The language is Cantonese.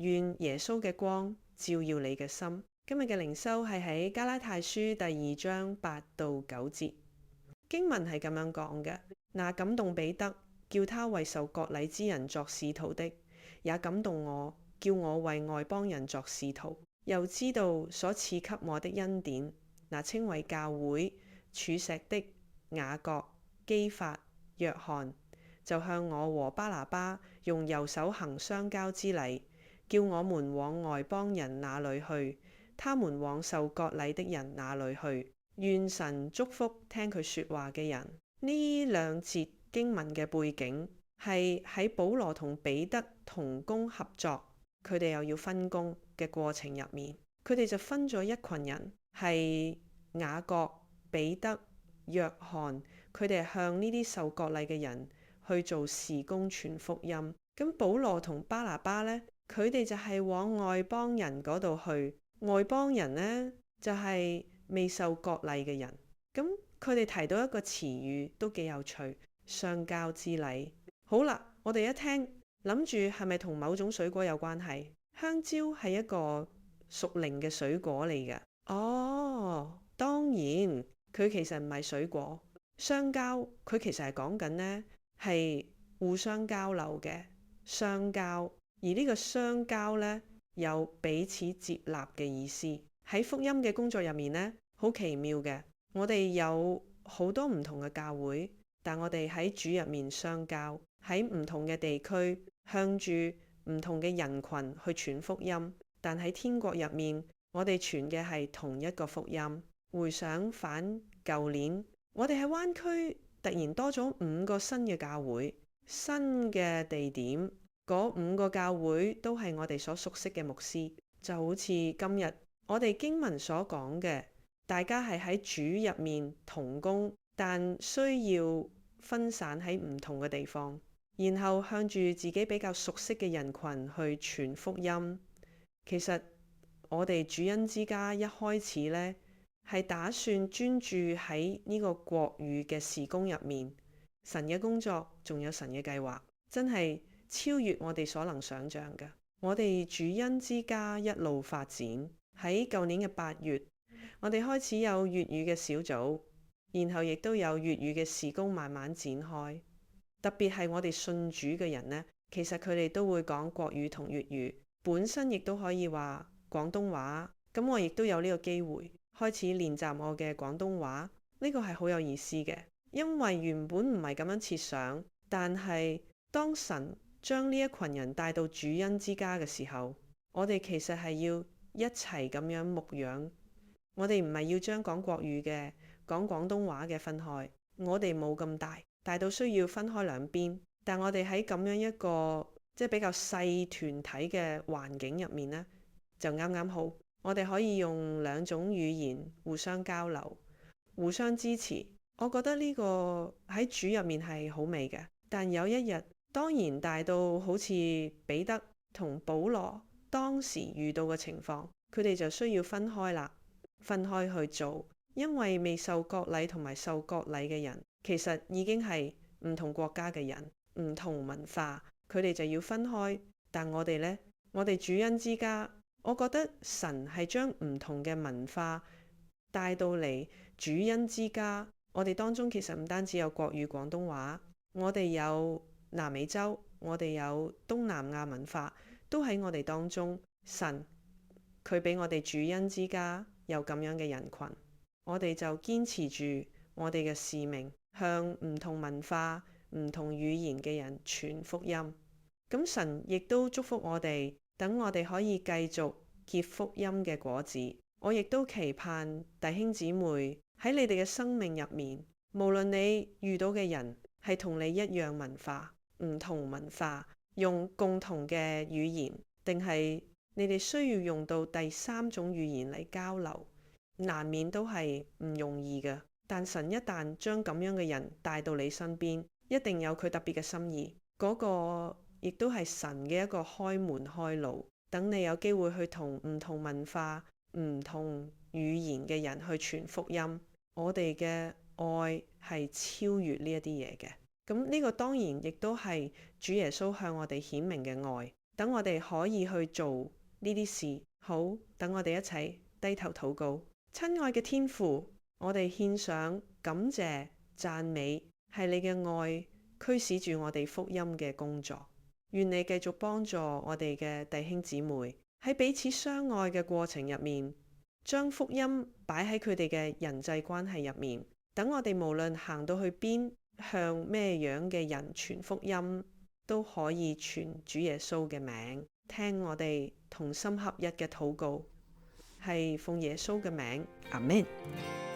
願耶穌嘅光照耀你嘅心。今日嘅靈修係喺加拉太書第2章8到9節，經文係咁樣講嘅：那感動彼得，叫他為受割禮之人作使徒的，也感動我，叫我為外邦人作使徒。又知道所賜給我的恩典，那稱為教會柱石的雅各、基法、約翰，就向我和巴拿巴用右手行相交之禮，叫我們往外邦人那裏去，他們往受割禮的人那裏去。願神祝福聽佢說話嘅人。呢兩節經文嘅背景係喺保羅同彼得同工合作，佢哋又要分工嘅過程入面，佢哋就分咗一群人，係雅各、彼得、約翰，佢哋向呢啲受割禮嘅人去做事工傳福音。咁保羅同巴拿巴呢，佢哋就係往外邦人嗰度去。外邦人呢，就係未受割禮嘅人。咁佢哋提到一個詞語都幾有趣，相交之禮。好啦，我哋一聽諗住係咪同某種水果有關係？香蕉係一個屬靈嘅水果嚟嘅。哦，當然佢其實唔係水果。相交佢其實係講緊呢係互相交流嘅相交，而呢個相交呢，有彼此接納嘅意思。喺福音嘅工作入面呢，好奇妙嘅。我哋有好多唔同嘅教會，但我哋喺主入面相交，喺唔同嘅地區向住唔同嘅人群去傳福音。但喺天國入面，我哋傳嘅係同一個福音。回想返舊年，我哋喺灣區突然多咗5個新嘅教會，新嘅地點，嗰5個教會都係我哋所熟悉嘅牧師。就好似今日我哋經文所講嘅，大家係喺主入面同工，但需要分散喺唔同嘅地方，然後向住自己比較熟悉嘅人群去傳福音。其實我哋主恩之家一開始呢，係打算專注喺呢個國語嘅事工入面。神嘅工作仲有神嘅計劃，真係超越我哋所能想象嘅。我哋主恩之家一路發展，喺舊年嘅8月，我哋開始有粵語嘅小組，然後亦都有粵語嘅事工慢慢展開。特別係我哋信主嘅人呢，其實佢哋都會講國語同粵語，本身亦都可以話廣東話。咁我亦都有呢個機會開始練習我嘅廣東話，呢個係好有意思嘅，因為原本唔係咁樣設想，但係當神將呢一群人帶到主恩之家嘅時候，我哋其實係要一齊咁樣牧養。我哋唔係要將講國語嘅、講廣東話嘅分開，我哋冇咁大到需要分開兩邊。但我哋喺咁樣一個即係比較細團體嘅環境入面呢，就啱啱好。我哋可以用2種語言互相交流、互相支持。我覺得呢個喺主入面係好美嘅。但有一日，當然大到好似彼得同保羅當時遇到嘅情況，佢哋就需要分開啦，分開去做。因為未受割禮同埋受割禮嘅人，其實已經係唔同國家嘅人、唔同文化，佢哋就要分開。但我哋呢，我哋主恩之家，我覺得神係將唔同嘅文化帶到嚟主恩之家。我哋當中其實唔單止有國語廣東話，我哋有南美洲，我哋有東南亞文化，都喺我哋當中。神佢俾我哋主恩之家有咁樣嘅人群，我哋就堅持住我哋嘅使命，向唔同文化、唔同語言嘅人傳福音。咁神亦都祝福我哋，等我哋可以繼續結福音嘅果子。我亦都期盼弟兄姊妹喺你哋嘅生命入面，無論你遇到嘅人係同你一樣文化、唔同文化，用共同嘅語言，定係你哋需要用到第3種語言嚟交流，難免都係唔容易嘅。但神一旦將咁樣嘅人帶到你身邊，一定有佢特別嘅心意。嗰個亦都係神嘅一個開門開路，等你有機會去同唔同文化、唔同語言嘅人去傳福音。我哋嘅愛係超越呢一啲嘢嘅。咁呢個當然亦都係主耶穌向我哋顯明嘅愛。等我哋可以去做呢啲事。好，等我哋一齊低頭禱告。親愛嘅天父，我哋獻上感謝讚美，係你嘅愛驅使住我哋福音嘅工作。願你繼續幫助我哋嘅弟兄姊妹喺彼此相愛嘅過程入面，將福音擺喺佢哋嘅人際關係入面。等我哋無論行到去邊，向咩樣嘅人傳福音，都可以傳主耶穌嘅名。聽我哋同心合一嘅禱告，係奉耶穌嘅名，阿們。